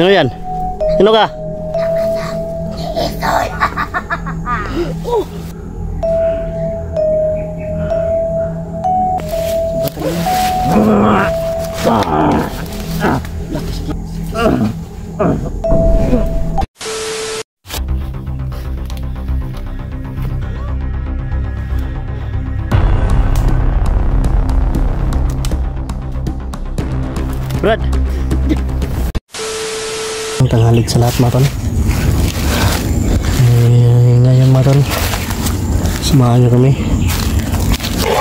Sino yan? Sino ka? Brad, ang tanghalig sa lahat mga tol. Ngayon mga tol, samahan nyo kami.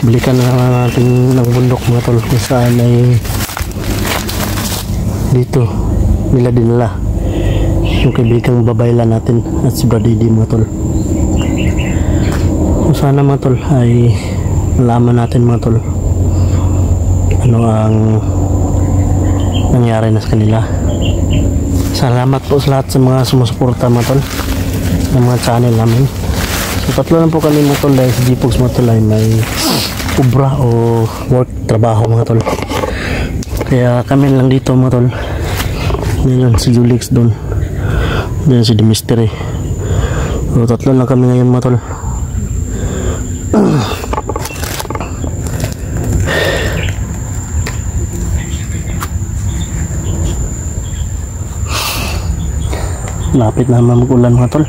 Balikan na natin ng bundok mga tol, kung saan ay dito nila dinala yung kaibigang babayla natin at si Brad Eddie mga tol. Kung sana mga tol ay malaman natin mga tol ano ang nangyari na sa kanila. Salamat po sa lahat sa mga sumusuporta mga tol ng mga channel namin. So tatlo lang po kami mga tol dahil si G-Pogs mga tol ay may ubra o work, trabaho mga tol. Kaya kami lang dito mga tol. Ngayon si Julix doon, then si The Mystery. So tatlo lang kami ngayon mga tol. Lapit na mag-ulan mga tol.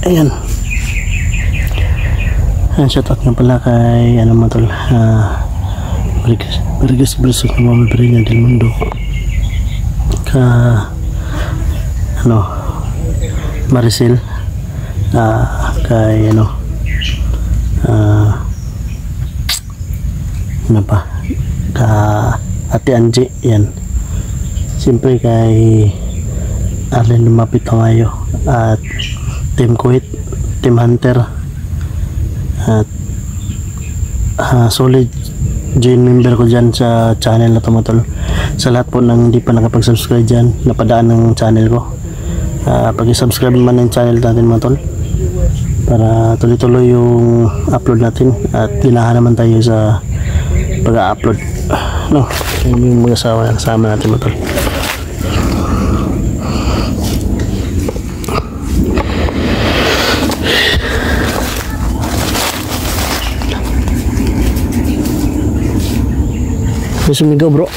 Ayan. Ayan, shout out nga pala kay ano mga tol, Marigas Brasos na Mama Brina del Mundo. Ka ano Maricel, kay ano ano pa, ka Ate Angie, yan. Siyempre kay Arlen Lumapit Tangayo at Team Kuwait, Team Hunter at solid join member ko dyan sa channel na tumatol. Sa lahat po nang hindi pa nakapag-subscribe dyan, napadaan ng channel ko, pag-subscribe naman ng channel natin mga tol para tuloy-tuloy yung upload natin at tinahan naman tayo sa pag-upload. No, yun yung mga kasama natin mga tol. May sumigaw bro.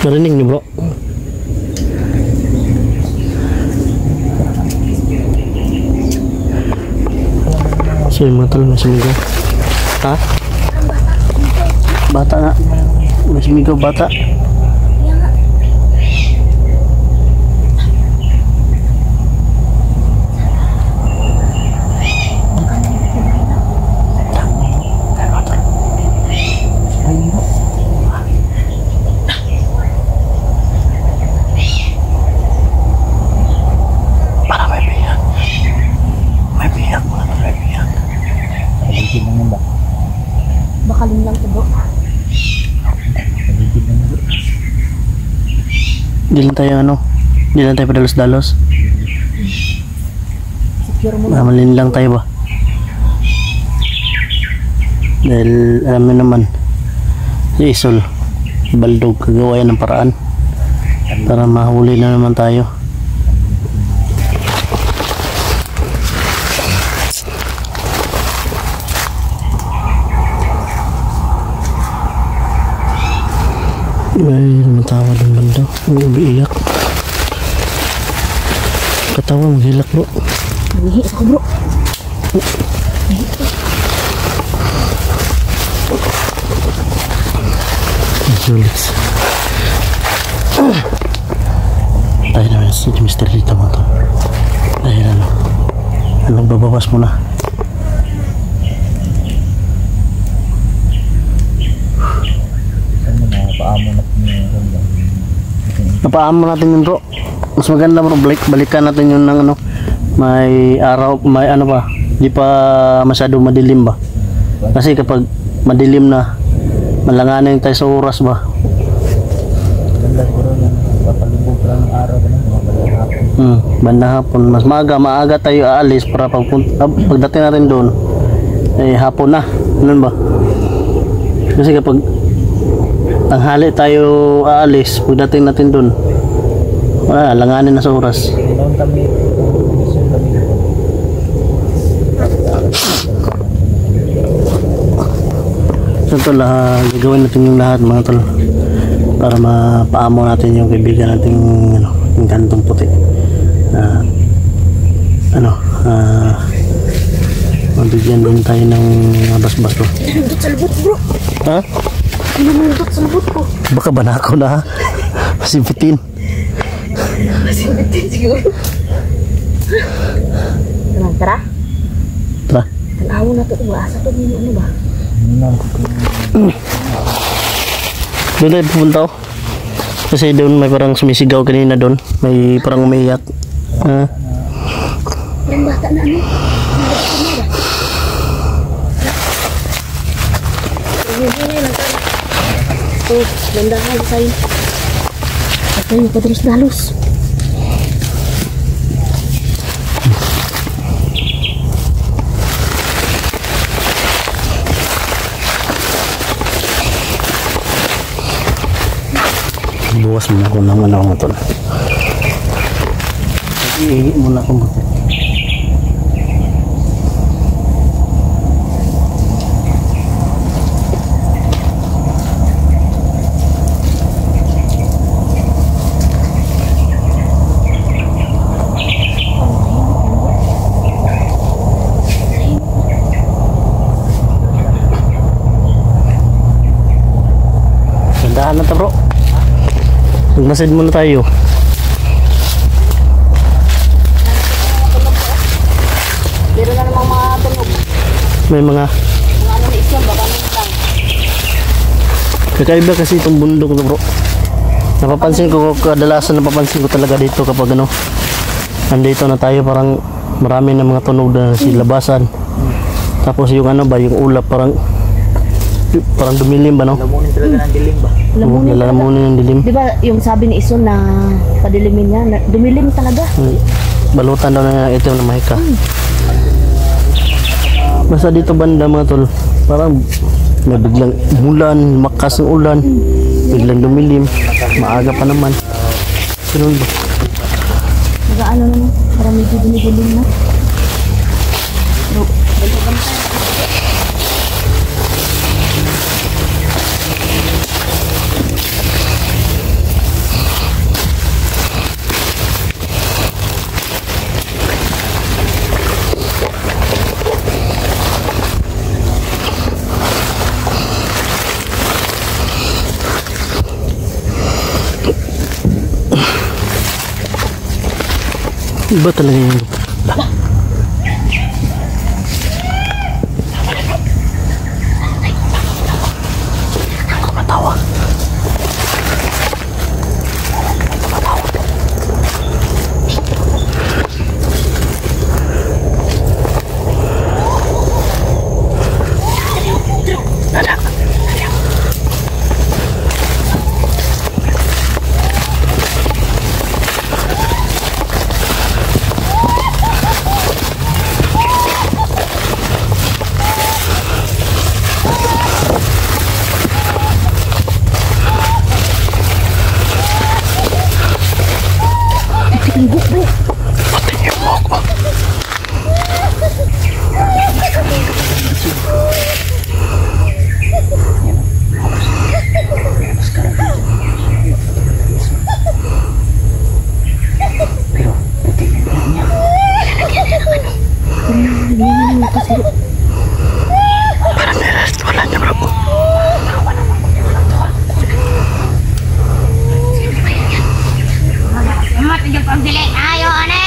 Narinig niyo bro? So yung mga tol may sumigaw. Ha? Bata nga. May sumigaw bata. Bakalim lang ito bro. Di lang tayo ano, di lang tayo padalos-dalos. Secure mo. Mamalin lang tayo ba? Dahil alam mo naman, si Isol Baldog kagawa yan ng paraan para mahuli na naman tayo. May namatawa ng banda. Umiiyak. Katawa maghilak bro. Nangihi ako bro. Julix. Tayo naman si Mr. dito mo to. Dahil ano, anong babawas mo na. Napaamo natin yun bro. Mas maganda bro, balikan natin yun ng ano, may araw, may ano pa, di pa masyado madilim ba. Kasi kapag madilim na, malanganin tayo sa oras ba. Bandang hapon. Mas maaga tayo aalis para pagdating natin doon, eh hapon na. Ganun ba? Kasi kapag tanghali tayo aalis, pagdating natin doon, wala, langanin na sa oras. Noon kami, mission kami. So tol, gagawin natin yung lahat mga tol para mapaamo natin yung kaibigan nating ano, yung kantong puti. Mabigyan din tayo ng bas-bas to. Pinamundot sa lubot, bro. Ha? Pinamundot sa lubot ko. Baka ba na ako na ha? Masipitin. Masipitin siguro. Tara. Tara. Tanaw na to. Asa to nino ano ba? Doon tayo pupunta ko. Kasi doon may parang sumisigaw kanina doon. May parang umiiyak. Yung bata na ano? Oh, landahan sa'yo. At tayo pa terus dalos. Buwas muna ko ng ano mo tol. Iihi muna ko mo. Gandahan na ta bro. Magmasid muna tayo. Meron na namang mga tunog. May mga Mga ano na isyan, baka naman lang. kakaiba kasi itong bundok na bro. Napapansin ko, kadalasan napapansin ko talaga dito kapag ano, nandito na tayo, parang marami na mga tunog na silabasan. Tapos yung ano ba, yung ulap parang dumilim ba no? Lamunin talaga ng dilim ba? Lalamunin ng dilim. Di ba yung sabi ni Ison na padilimin niya, dumilim talaga. Balutan daw na itim na mahika. Basta dito banda mga tol, parang may biglang umulan, makas ng ulan, biglang dumilim, maaga pa naman. Ganun ba? Nag-ano naman, parang medyo dumidilim na. Iba talaga yung matawa. Parang nirast, wala niya bro. Matigil pang dili. Ayo, ane!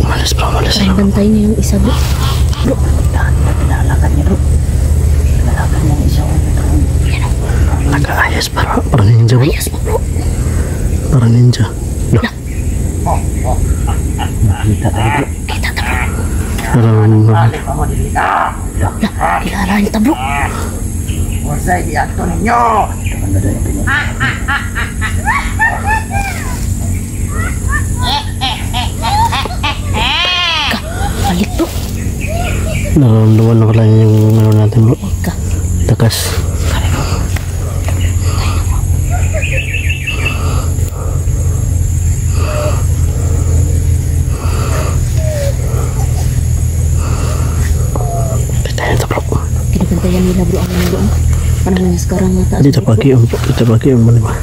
Malas bro, malas Parang bro. bantay niya yung isa, bro. Pinalakad niya bro. Pinalakad niya isa. Nag-aayos parang ninja bro. Parang ninja. Loh. Nakita tayo bro. Kita ta, bro. Balik pa mo dili ka. Kilala niya bro. Wasay di ato ninyo. Balik bro. Nararamdaman ko lang yung ano natin bro. Takas. Tayo ito bro. Kinabantayan nila bro ang mga doon. Parang nga sekarang nga taas. Dito pagi yung ano ba?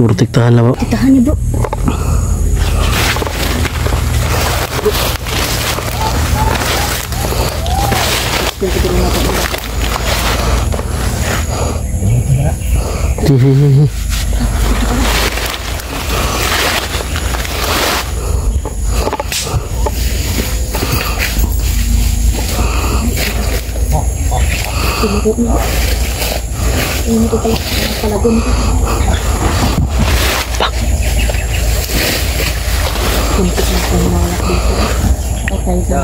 Protektahan lang bro. Titahan niya bro. Tinuro niya. Ini ito pala. Palagon ko. Kuntik na sa mga anak dito. Okay sa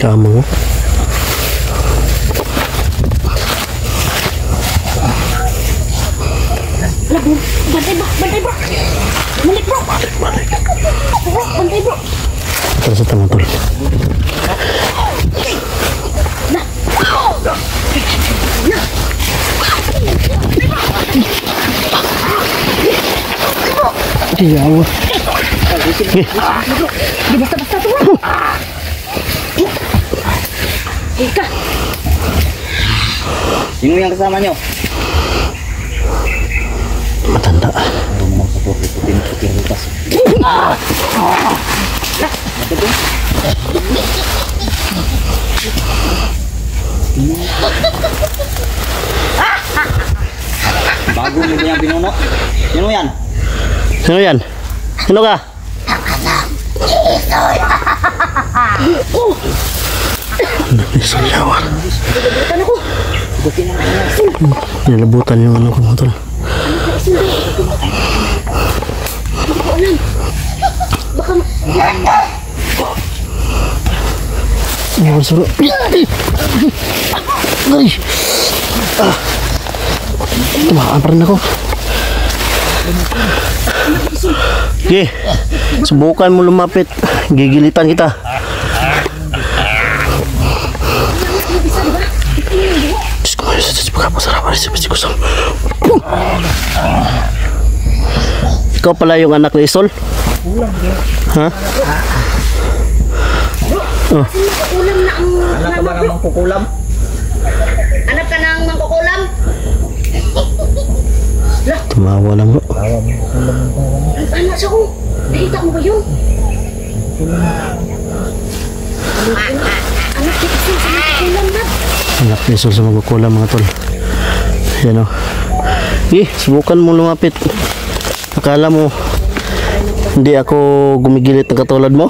Tama mo. Labu, bantai bro, bantai bro. Balik bro. Balik. Bro, bantai bro. Terus sa tama tol. Iya Allah. Di basta-basta tuh bro. Ika. Sino yang kasama nyo? Matanda. Rumah sapor itu putir lupas. Bago mo yung binuno. Sino yan? Sino yan? Sino ka? Isang yawan. Nilabutan yung ano ko mo tol. Ano ba suruh? Ay! Tumakaan pa rin ako. Okay, subukan mo lumapit. Gigilitan kita. Ikaw pala yung anak ni Isol? Ha? Oh. Ulam na ang... Anak ka ba ng mangkukulam? Anak ka ng mangkukulam? Tumawa lang bro. Anak siya ko. Nakita mo ba yun? Anak ni Isol sa mangkukulam na. Anak ni Isol sa mangkukulam mga tol. Yan o. Subukan mo lumapit. Akala mo hindi ako gumigilit ng katulad mo?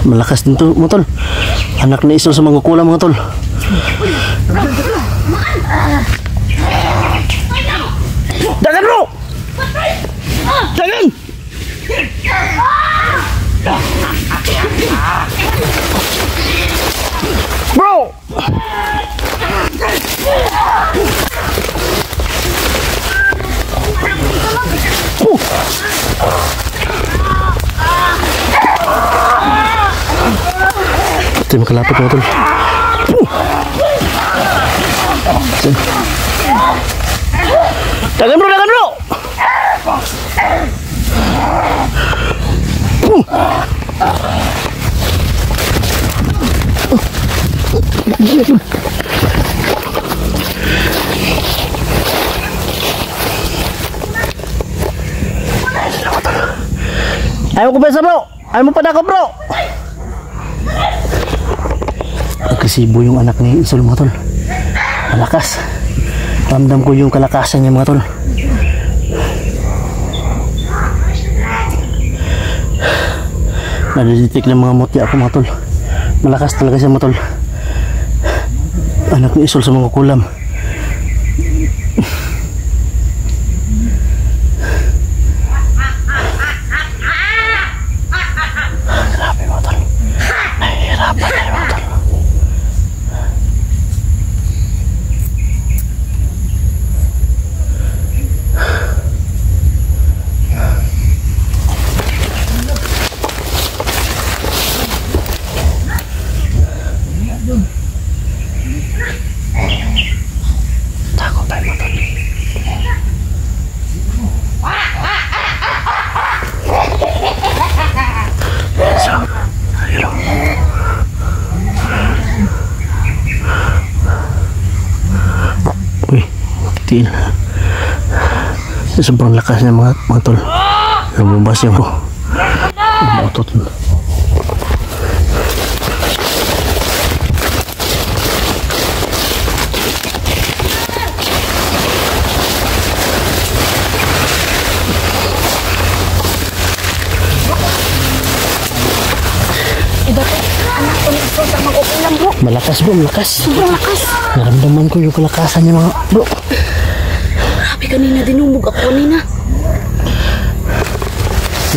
Malakas din to mga tol. Anak ni Isol sa mangkukulam mga tol. Dagan bro! Dagan! Bro! Ito yung makalapit mga tol. Dagan bro, dagan bro. Ayaw ko besa bro. Ayaw mo padako bro. Agresibo yung anak ni Isol mga tol. Malakas. Ramdam ko yung kalakasan niya mga tol. Nadiditik ng mga mutya ako mga tol. Malakas talaga siya mga tol. Anak ni Isol sa mga kulam. Grabe mga tol. Nahihirapan tayo mga tol. Takot tayo mga tol. So, ayun. Uy, tiil. Sobrang lakas niya mga tol. Lumabas niya bro. Umutot. Iba to, anak ko ni Isol sa mag-ulam bro. Malakas bro, malakas. Sobrang lakas. Naramdaman ko yung kalakasan niya mga bro. Grabe kanina, dinumog ako kanina.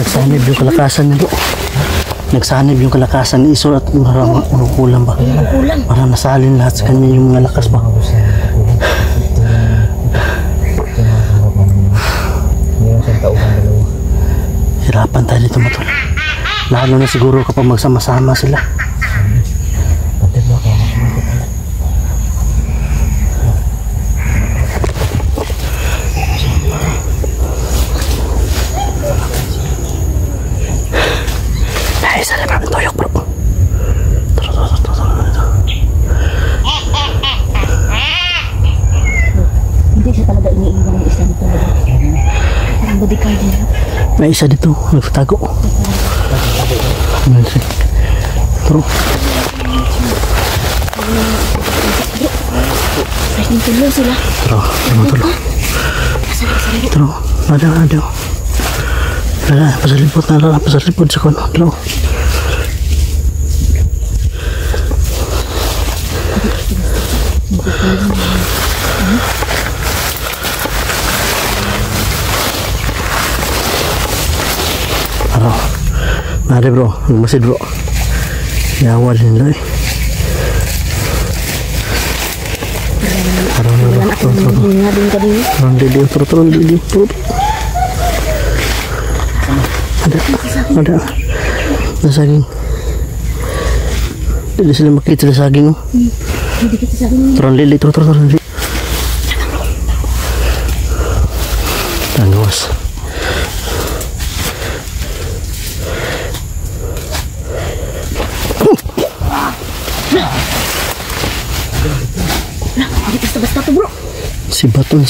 Nagsanib yung kalakasan niya bro. Nagsanib yung kalakasan ni Isol at marang kulang ba? Kulang. Parang nasalin lahat sa kanya yung mga lakas ba? Hirapan tayo dito matol. Lalo na siguro kapag magsama-sama sila. Ay, sali pa toyok bro. Tara. Hindi siya talaga iniiwan ng isa nito. Parang bodyguard niya. May isa dito, nagtatago. Tro. Ay, nintulong sila. Tro, Tro, ada. Pasalipot sa kono. Tro. Ada bro, masih bro. Ya awal nila eh. Wala na akong hihinga din kanina. Turun dili. Ada. Nasaging. Hindi sila makita sa saging. Hindi kita sa akin. Turun lili. Tangos. Hindi basta-basta to bro. Sibat. Tara,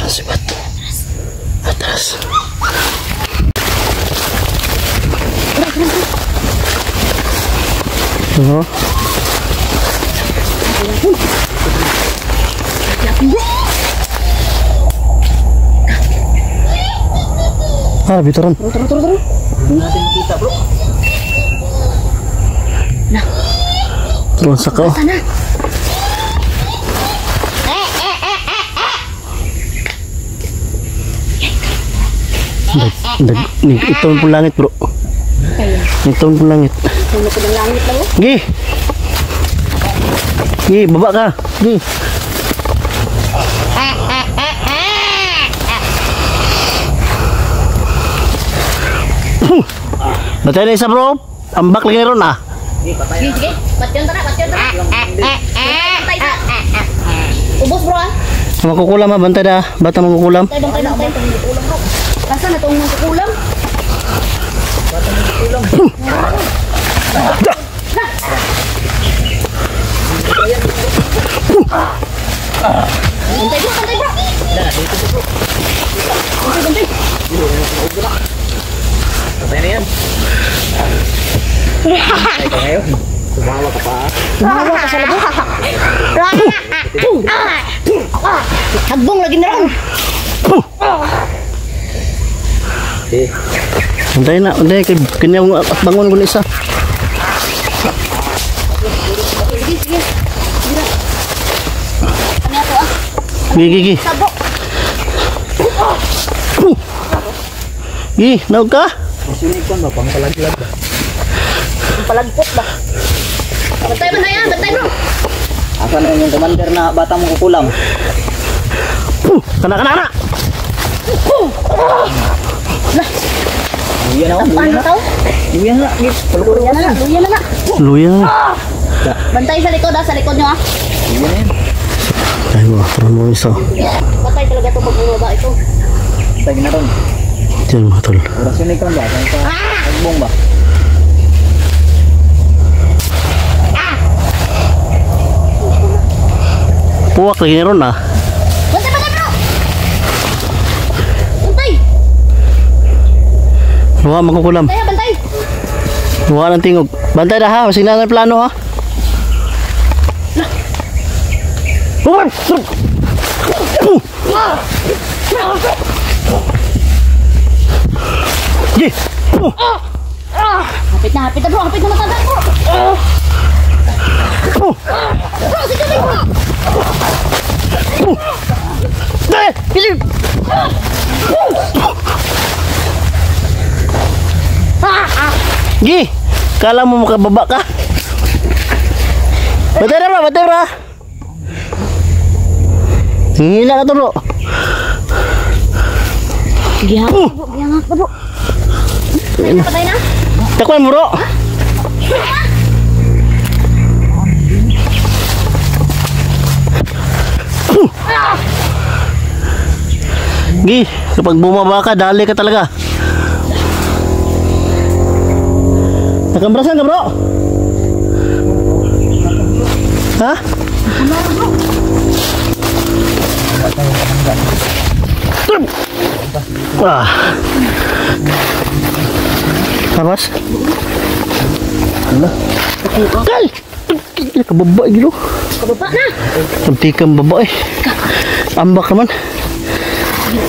sibat. Atas. Ano? Bitaran. Taro. Natin kita bro. Nah, Turun sa kao. sana. Nagtaon po langit bro. Nagtaon po langit. Puno ko ng langit lang. Gi, baba ka. Gi. Batay na isa bro. Ambak lagi ron ah. Sige, sige. Patyon tara, patyon tara. Bantay na. Ubos bro ah. Makukulam ha, bantay na. Bata makukulam. Bantay. Kasa na itong kukulam? Bantay bro. Bantay. Patay na yan. Ay ka ngayon. Tumawa ka pa. Tumawa ka sa labo. Hagbong lagi na ron. Bantay na, bantay. Kanyang at bangon ko na isa. Sige, sige. Ano ito ah? Gigi. Sabo. Gigi, naog ka? Masinig ka ba? Pangkalaglag ba? Ang palagpot ba? Bantay yan, bantay bro. Asan ang yung commander na bata mong kukulam? Kana. Luya na ako, luya Paano na. tao? Luya na, git. Luya na na. Luya. Bantay sa likod ah, sa likod nyo ah. Luya na yan. Ay mo, turun mo isa. Bantay talaga ito pag bumaba ito. Tag na ron. Diyan mga tol. Orasyon ka ba? Saan ka? Agbong ba? Puwak lagi ron ah. Bantay bro. Bantay. Luha, makukulam. Bantay. Luha ng tingog. Bantay na ha, masing na ang plano ha. Gigi. Hapit na bro. Hapit na matanda bro. Bro, sige bro. Gigi. Gigi, kala mo makababa ka? Bantay na. Hihila ka to bro. Gihangak bro. Patay na. Takwan mo bro. Gi, kapag bumaba ka, dali ka talaga. Nakambrasan ka bro? Ha? Wah. Tapos? Kal! Kababa gitu. Kababa na. Cantikang babae. Ambak naman.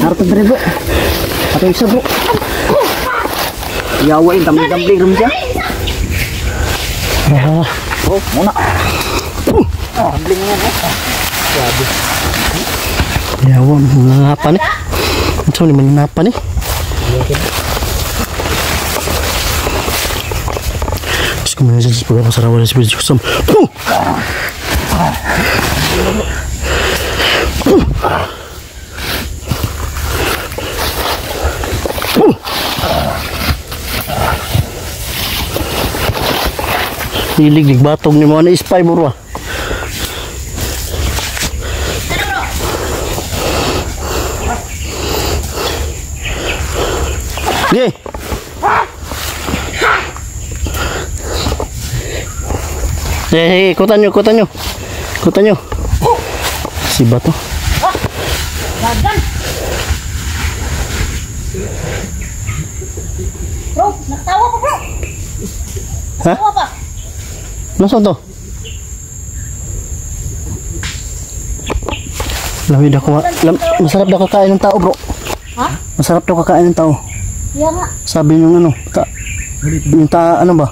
Harap na rin bro. Atau isa bro. Yawain, tambling-tambling rin siya. Ah, Oh, muna. Tambling nga bro. Grabe. yawa, mananapan eh. Macam ni mananapan eh. Terus kemudian saya sebagai pasarawan seperti kusam. Hilig batong ni mga na-spy bro. Ye. Ikutan nyo. Si Bato. Gagan. Bro, nagtawa pa bro. Ha? Nagtawa pa. Nasaan to? Lawid ako. Masarap daw kakain ng tao bro. Ha? Masarap daw kakain ng tao. Iya nga. Sabi nung ano, yung ano ba?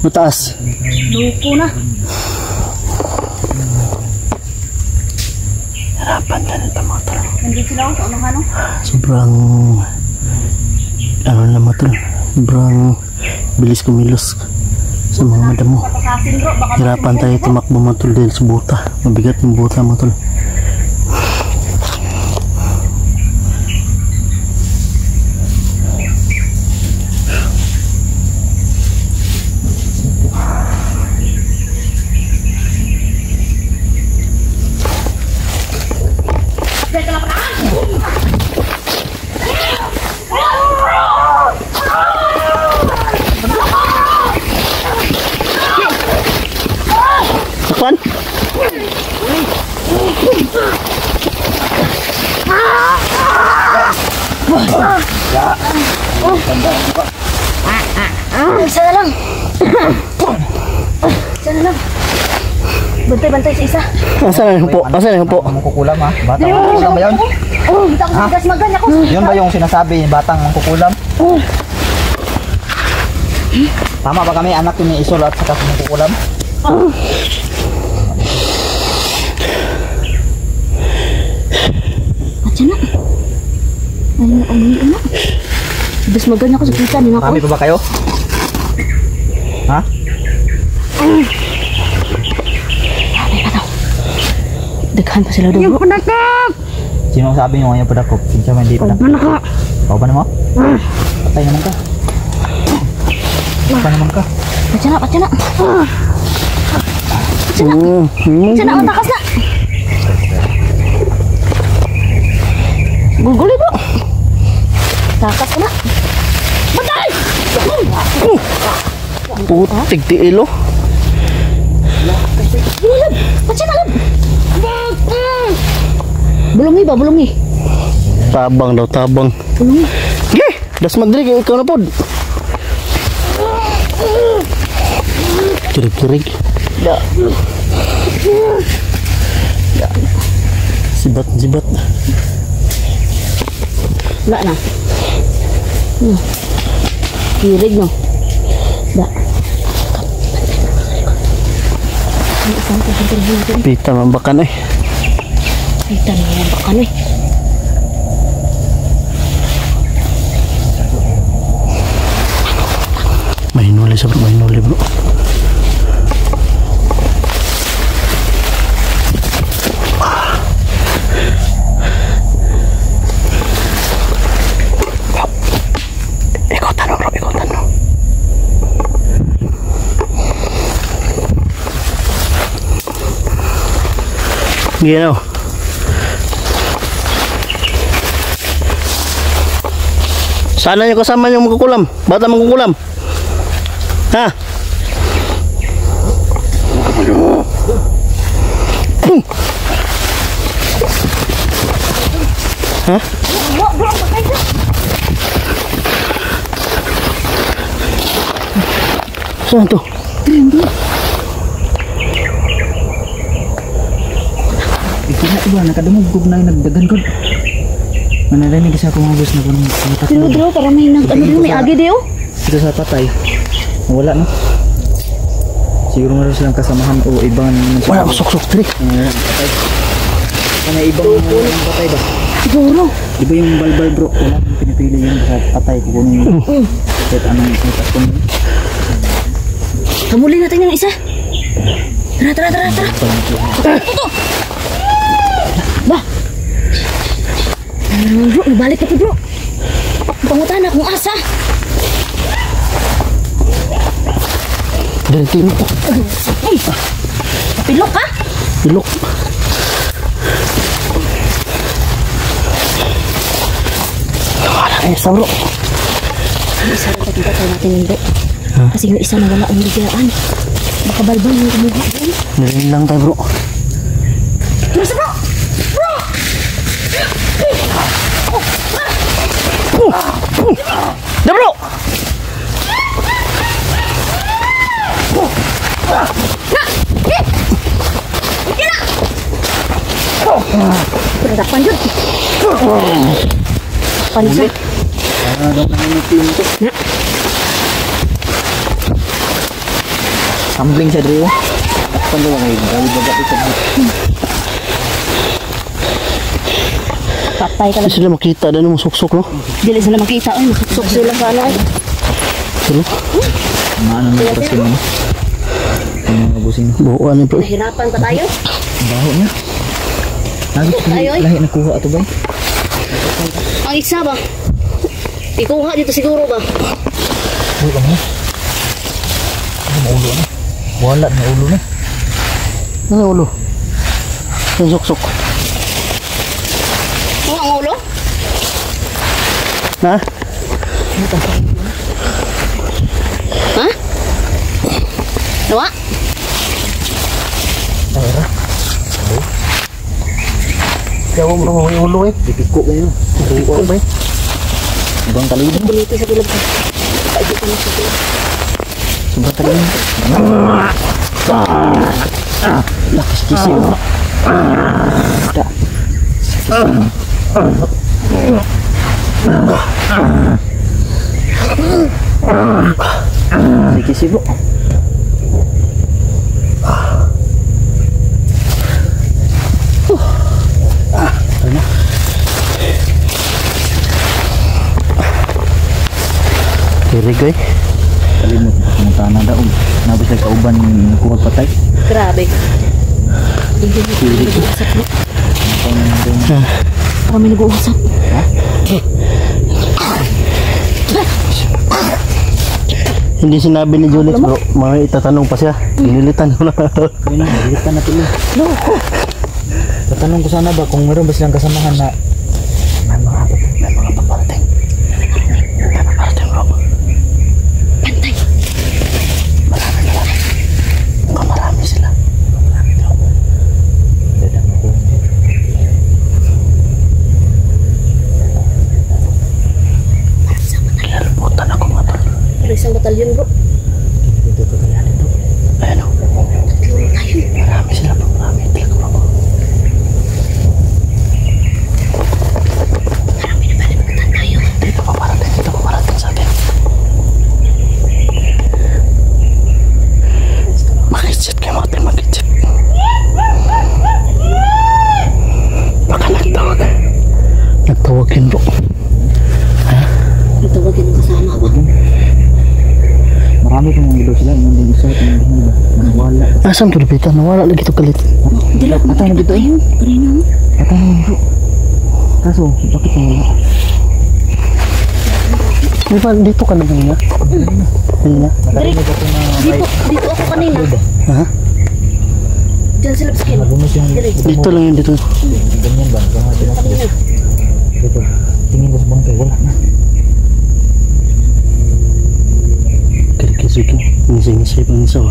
Mataas. Luko na. Harapan ka nito mga tol. Nandito sila ako sa unang ano. Sobrang ano naman tol. Sobrang bilis kumilos sa mga madamo. Patasasin bro. Baka Hirapan tayo tumakbo mga tol dahil sa buta. Mabigat yung buta mga tol. Isa na lang. Isa na lang. Bantay-bantay sa isa. Asan na yung po? Asan na yung po? Mangkukulam ha? Batang mangkukulam ba yun? Oh, bita ko sa bigas maganya ko. Yun ba yung sinasabi, batang mangkukulam? Tama ba kami, anak ni Isol at saka mangkukulam? At siya na. Ayun, ang na. Bigas maganya ko sa kita. Marami pa ba kayo? Ha? Daghan pa sila doon. Yung panakap! Sino sabi nyo ngayon padakop? Sinsa man hindi padakop? Panakap! Pao ba naman? Patay naman ka. Patay naman ka. Patya na, patya na. Patya na. Patya na, takas na. Guguli bro. Takas ka na. Patay! Putik di ilo. Lab! Patya na, lab! Bulungi ba? Bulungi? Tabang daw, tabang. Bulungi? Gih! Das magdiri, ikaw na pod. Kirig-kirig. Da. Sibat-sibat. Wala na. Kirig no? Da. Pita mambakan eh. Kita na yan baka na eh. Mahinuli sa bro, mahinuli bro. Ikaw tanong bro, ikaw tanong. Gino. Sana yung kasama yung magkukulam. Bata magkukulam. Ha? Ha? Saan to? Iba, nakadumugog na yung nagdagan ko. Manarinig siya kung agos na kung Pero bro, para may may agi diyo. Ito sa patay. Wala no? Siguro meron silang kasamahan o ibang Wala, sok-sok trik. patay. May ibang patay ba? Siguro. Di ba yung balbal bro? Wala kang pinipili yun sa patay. Kukunin yung kahit anong itas kung Kamuli natin yung isa. Tara, tara, tara, tara. Ito! Ba? Bro, nabalik ka bro. Pangutan akong asa. Dari tino ko. Ay! Pilok ka? Pilok. Wala na isa bro. Isa rin sa kita tayo natin hindi. Kasi yung isa na wala ang ligayaan. Baka balbal yung kumuha doon. Nilin lang tayo bro. Masa bro! Bro! Da bro! Berdapan yun. Pansin. Tumbling siya dito. Takpan daw ngayon. Dali baga ito. Patay ka Hindi lang. sila makita dan mo sok-sok no. Dili sila makita. Ay, makatsok sila sa ano ay. Sila. Maano na para sila mo. Yung mga busing. Buuan ni bro. Nahirapan pa tayo. Baho niya. Lagi Ay, ay. lahi nakuha ito ba? Ang isa ba? Ikuha dito siguro ba? Uy, kamo. Ano maulo na? Wala na ulo na. Ano ulo? Ang sok-sok. Oo, ang ulo? Ha? Ha? Nawa? Tara. Kaya mo bro, may ulo eh. Dipiko kayo. Iko ba eh? Ibang talino. Buliti sa tulog ko. Paikot ka na sa tulog. Sobrang talino. Lakas kisi. Sige kisi bro. Kiri guy. Kalimut pumunta na daw. Nabis lang kauban kuha patay. Grabe. Hindi mo nag-uusap mo. Kami nag-uusap. Hindi sinabi ni Julix bro, may itatanong pa siya. Pinilitan ko na. Ayun na, bilitan na tuloy. Loko. Tatanong ko sana ba kung meron ba silang kasamahan na may mga paparating. May paparating bro. Pantay. Marami. Mukhang marami sila. Marami bro. Dadang ako. Nilalabutan ako mga tol. Pero isang batalyon bro. Dito ko kaya dito. Ayan o. Marami sila bro. Marami talaga bro. Marami na balik magkatan tayo. Dito pa parating sa atin. Makitsit kayo mga tol, makitsit. Baka nagtawag yun bro. Itawagin ang kasama ko. Marami kong mga sila. Yung mga isa. Nawala. Asan to Lupita? Nawala lagi to kalit. Hindi lang. Atay na dito eh. Kanina mo. Atay na bro. Kaso, bakit nawala? Di ba dito ka na ba niya? Kanina? Nakarinig ako na Dito ako kanina. Ha? Diyan sila skin. nabunos yung Dito lang yun dito. ganyan ba? Baka Kanina. dito. Tingin ko sa bangkay. Wala na. Sige, ngising-ngisay pang isa oh.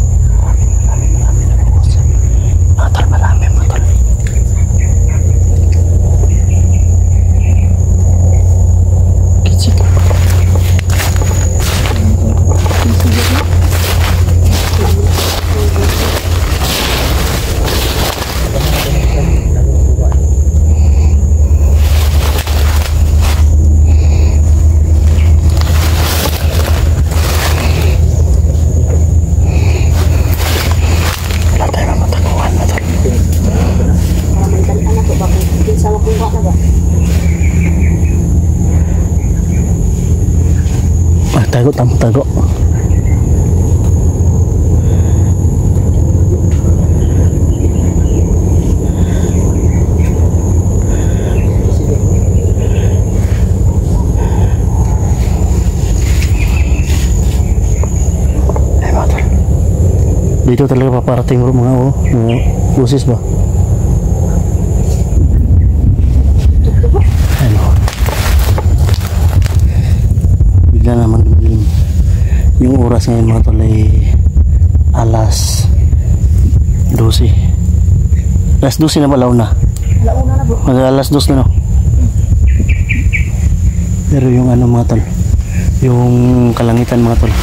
Marami na po. Matol, marami matol. Kitsit. Wala tayo mamatakuhan matol. Para magdalian na to. Bakit kinsawa kong na ba? Tago, tago. Ay matol. Dito talaga paparating bro mga busis ba? Ano? Bigla naman yung oras ngayon mga tol ay alas 12. Alas 12 na ba launa? Alauna na bro. Alas 2 na no? Pero yung ano mga tol, yung kalangitan mga tol.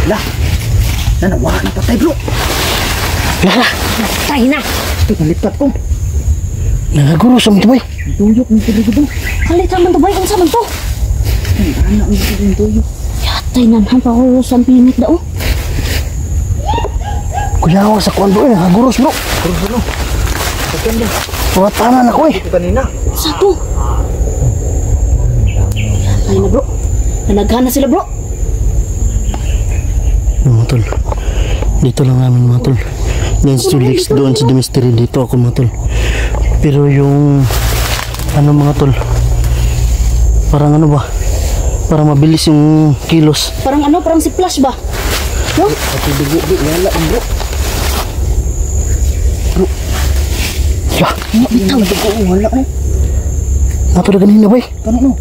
Lah! Nawala na patay bro! Lala! Tayo na. Ito, nalipat ko. Nagaguro sa mga boy. Tuyok ng tuloy ko bro. Kalit naman to boy. Ang saman to. Ay, anak ang tuloy yung tuyok. Yatay nanhan pa ako sa pinit daw. Kuya ako sa kuwan bro, nagaguros bro. Bro. Pagkan ba? Pawatanan ako eh. Ito kanina. Sa to. Yatay na bro. Nanaghan na sila bro. Mga tol, dito lang namin mga tol. Yan si Julix, doon si Demisteri, dito ako mga tol. Pero yung ano mga tol, parang ano ba, parang mabilis yung kilos. Parang ano, parang si Flash ba? No? Pati dugo bro. Wala ang bro. Ya, Bitaw na dugo. Wala eh. nato na ganina boy. Kano no?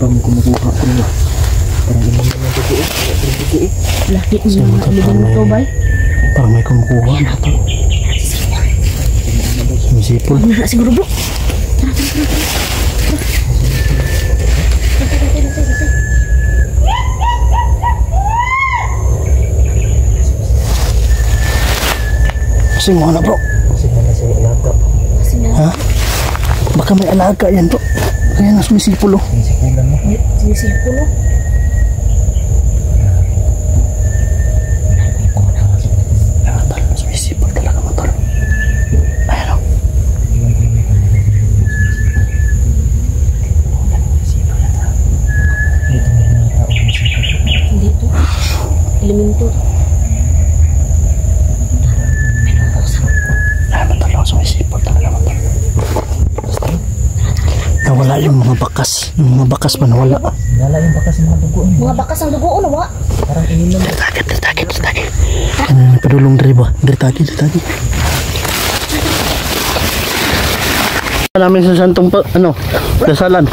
bang kumukuha ko na. Parang hindi mo dugo eh. Laki niya mga kaibigan mo to, bay. Parang may kumukuha na to. Sumisipol. Wala siguro, bro. Kasi mo na bro. Kasi na sa ilaga. Ha? Baka may alaga yan bro. Kaya na sumisipol oh. Sisipulan mo. Sinisipol, oh. Matol, sumisipol talaga matol. Ayan oh. Hindi to. Elemento. Ayan matol oh, sumisipol talaga matol. Nawala yung mga bakas. Yung mga bakas pa nawala. Wala yung bakas ng mga dugo. Mga bakas ang dugo, ano ba? Parang ininom. Dritagi. Ano, padulong dari ba? Dritagi. Namin sa santong dasalan.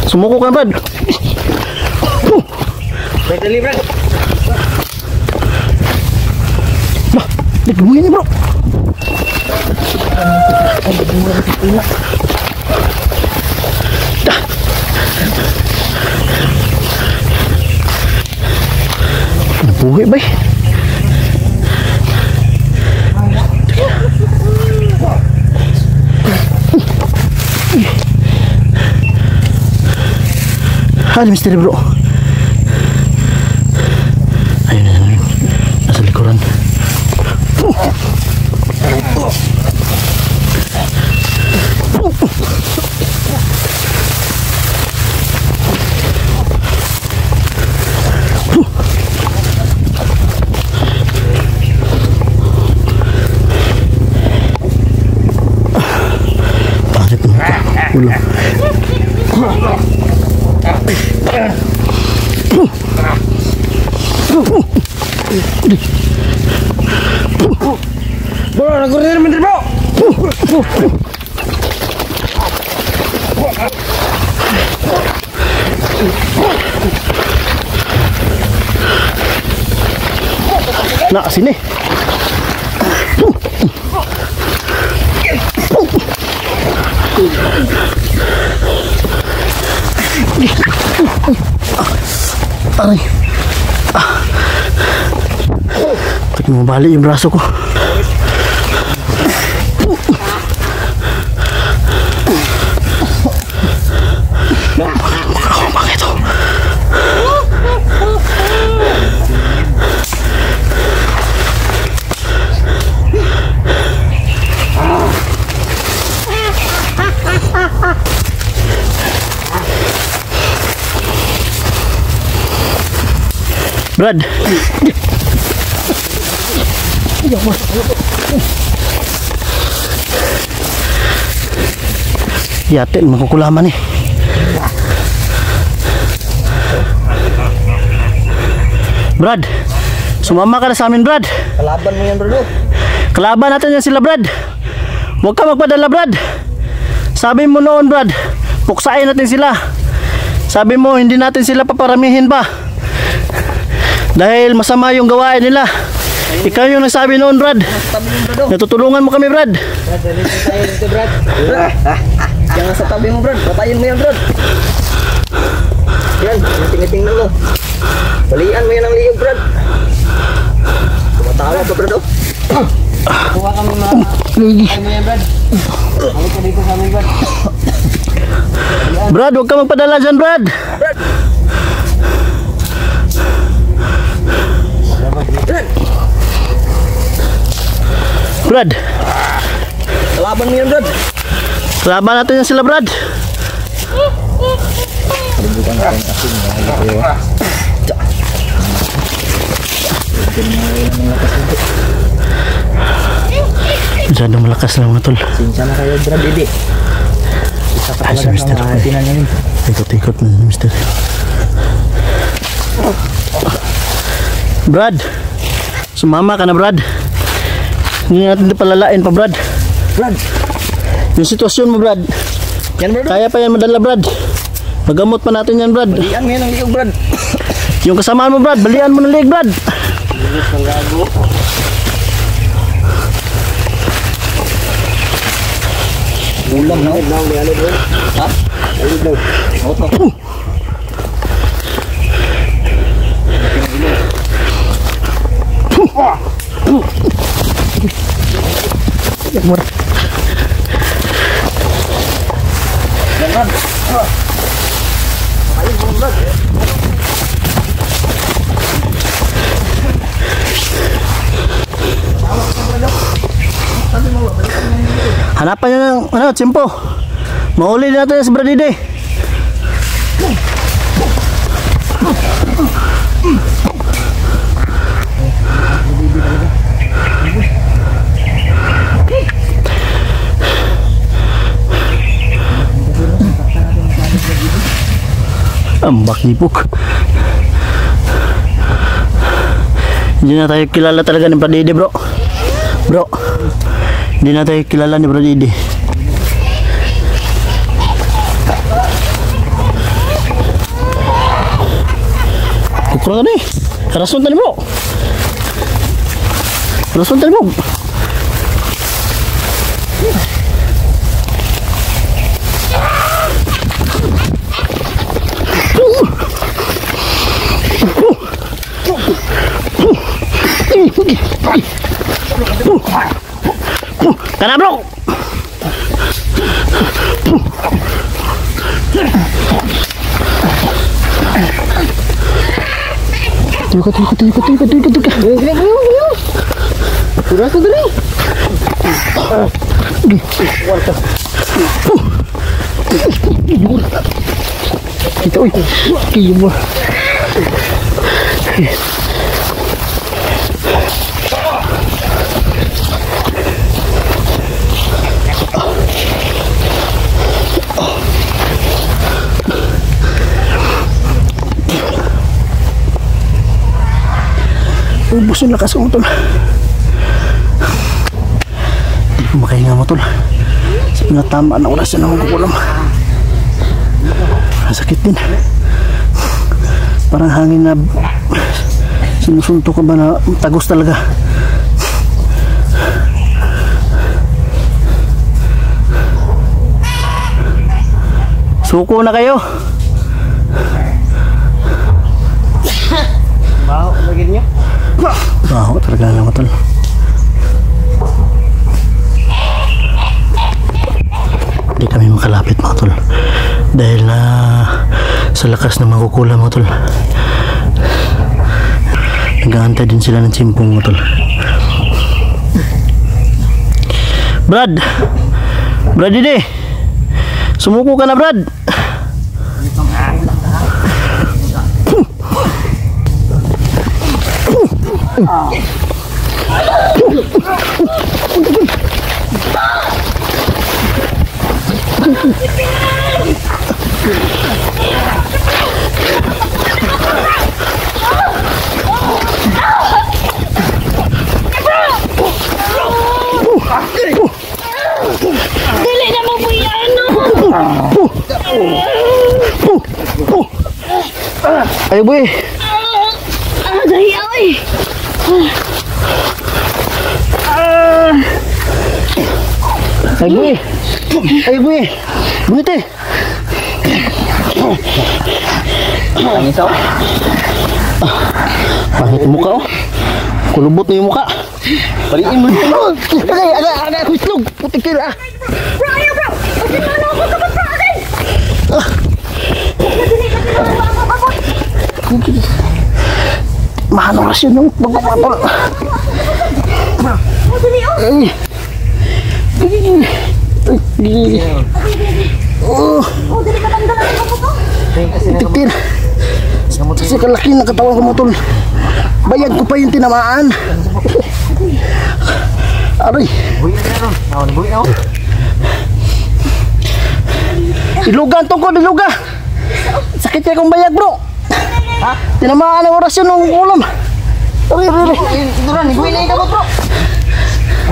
Sumuko ka, Brad. Brad, dali Brad. Bah, nagbuhin niya, bro. Nabuhi ba eh? Ano misteri bro? Ayun. Nasa likuran. Bakit naman ka? Ulo. Bro, nagkurin naman din bro. Nak sini. Aray. Tapi mau balik yung braso ko. Bakit ito? Brad. Yatin makukulaman eh. Brad, sumama ka na sa amin, Brad. Kalaban mo yan bro. Kalaban natin yan sila, Brad. Huwag ka magpadala, Brad. Sabi mo noon, Brad, puksain natin sila. Sabi mo, hindi natin sila paparamihin pa. Dahil masama yung gawain nila. Ikaw yung nagsabi noon, Brad. Natutulungan mo kami, Brad. Brad, dali tayo dito Brad. Jangan sa tabi mo Brad. Patayin mo yan Brad. Yan, tingin-tingnan mo. Balian mo yan ang liyog Brad. Tumatawa pa Brad oh. Kuha kami mga ay mo yan Brad. Ano ka dito sa amin Brad? Brad, huwag ka magpadala dyan, Brad. Brad. Brad. Brad, Kalaban mo yan Brad. kalaban natin yan sila, Brad. Masyadong malakas lang mga tol. Sinsya na kayo Brad, Didi. Isa ka Ay, si talaga Mr. ng hatinan niya yun. Ikot-ikot na Mr. Brad, sumama ka na, Brad. Hindi natin palalain pa, Brad. Brad. Yung sitwasyon mo, Brad, Yan Brad. kaya pa yan madala, Brad. Magamot pa natin yan, Brad. Balian ngayon ang liog, Brad. Yung kasamaan mo, Brad, balian mo ng leg, Brad. Ulam, no? Ha? Oto. Hanapan nyo ng ano, tsimpo. Mauli natin si Bradide. Ambak nipuk. Hindi na tayo kilala talaga ni Bradide, bro. Bro, hindi na tayo kilala ni Bradide. Kurang tadi. Rasun tadi, bro. Rasun tadi, bro. Kana, bro. Tuka. Sudah tadi. Kita kiyo. Ubus yung lakas mo, tol. Hindi ko makahinga mo, tol. Sa pinatama na oras na magkukulam. Sakit din. Parang hangin na sinusunto ka ba na tagos talaga. Suko na kayo. Baho lagi niya. Baho talaga lang, tol. Hindi kami makalapit, mga tol, dahil na sa lakas na makukulam, mga tol. Nag-aantay din sila ng tsimpong, mga tol. Brad Didi, sumuko ka na, Brad. Dili na mo buyan, no? Ayo, boy. Dahil ay. Ayo, boy. Bunite. Ang isaw. Pangit yung mukha, oh. Kulubot na yung mukha. Baliin mo dito. Ada aku islog. Putikir, ah. Bro, ayo bro. Okay, mana ako kapag bro, agad. Mahal oras yun yung pagpapatol. Dali, oh. Oh, dali ka bang dalan ako po? Putikir. Kasi kalaki na katawan ko mo, tol. Bayad ko pa yung tinamaan. Aray. Buhay na ron. Naon, buhay na. Iluga ang tungkol, iluga. Sakit kaya kong bayag, bro. Ha? Tinamaan ang orasyon ng ulam. Aray. Duran, buhay na ikaw, bro.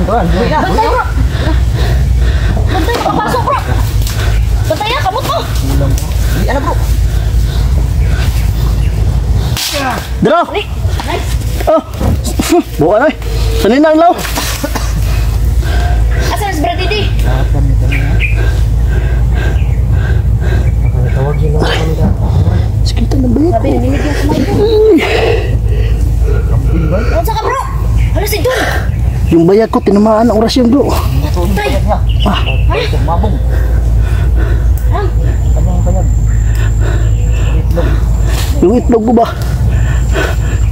Duran, buhay na. Bantay bro. Bantay, papasok bro. Bantay, kamot mo. Buhay na, bro. Dira! Oh! Buka na eh. Sanin na ang law. Asa si Brad Didi? Tawag yung mga kanila. Sakita na ba yun? Sabi, naninig yung kamay ko. Huwag sa ka bro! Hala si Don! Yung bayag ko, tinamaan ang orasyon bro. Tay! Mabong. Ha? Kanyang. Yung itlog ko ba?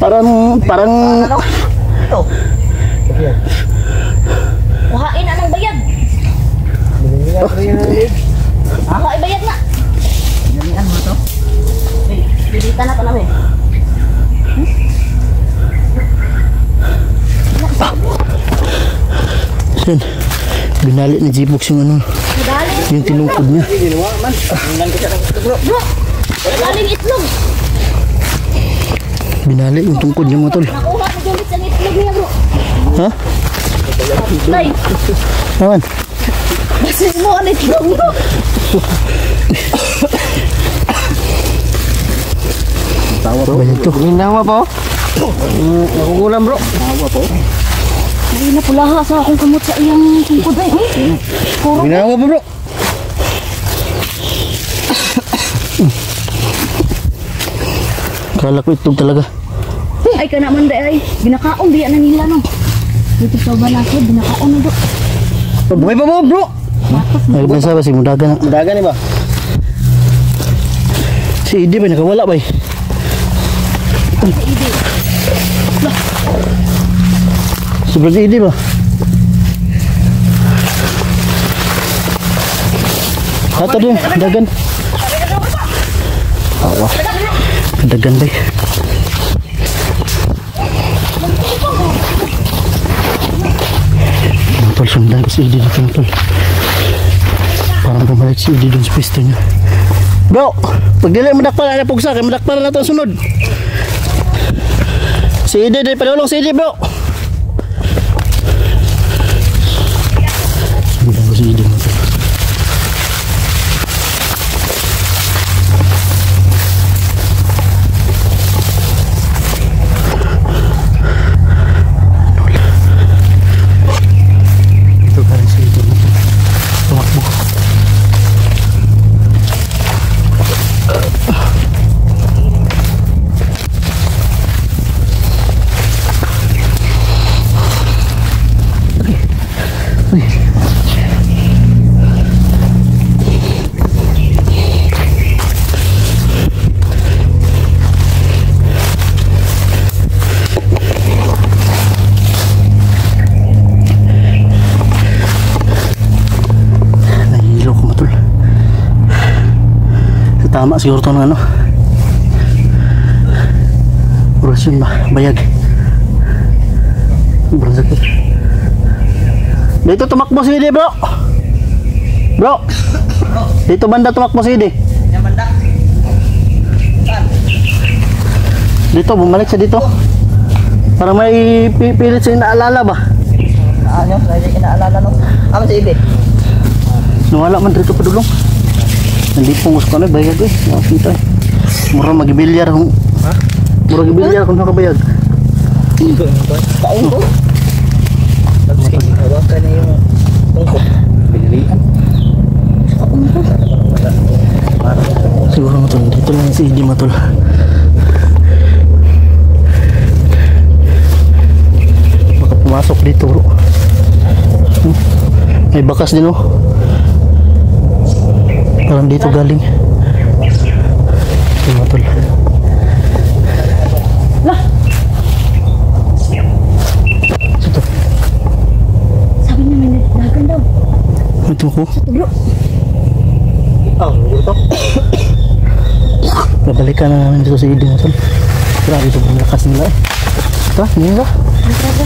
Parang Ito. Kuhain na ng bayad! Binilihan ko yung leg. Kuha bayad na! Binilihan mo to? Bibita na ito namin. Sen, binali ni G-Box yung ano, Madali! yung tinungkod niya. Bro! Madaling itlog! Binali yung tungkod niya mga tol. Nakuha ko ulit ang itlog niya bro! Ha? Tay! Naman? Basis mo ang itlog bro! Tawa bro. Bayad to. Ginawa po. Nakukulam bro. Tawa po. Ay napulaha sa akong kamot sa iyang tungkod ay. Puro Ginawa po bro. Kala ko itlog talaga. ay ka naman day ay. Binakaon diya na nila no. Dito sa balakod, binakaon na bro. Buhay pa mo bro. Ay basa ba si Mudagan? Mudagan ni ba? Si Idi ba nakawala ba? Seperti Idi ba? Ato din, dagan. Awa. Dagan ba? Tol, sundan ko si Idi dito tol. Parang bumalik si Idi dun sa pisto niya. Bro, pag dili madakpan na pugsa, kay madakpan na ito sunod. Si Idi, di padulong si Idi bro. Sundan ko si Idi mo tol. Ito ka rin si Idi mo tol. Tumakbo. Nahihilo ko matol. Tama siguro ito ng ano. Orasyon ba? Bayag. Sobrang sakit. Dito tumakbo si Idi bro. Bro. Dito banda tumakbo si Idi. Yang banda. Dito bumalik siya dito. Parang may pipilit siya inaalala ba? Ano? Lagi inaalala no. Ano si Ibe? Nawala man dito padulong. Hindi pungos ko na bayag eh. Nakita eh. Mura magibilyar kung... Ha? Mura magibilyar kung nakabayag. Taon ko. Tapos hawakan na yung tungkod. Binilihan. Siguro matol. Dito lang si Idi matol. Baka pumasok dito bro. May bakas din oh. Parang dito galing. Ito matol. Ito. Sabi niya may nagdagan daw. Ito ko. Bro, Oh, ito. Babalikan na namin dito si Idi matol. Grabe ito pang lakas nila eh. Ito, hindi ka? ang trago.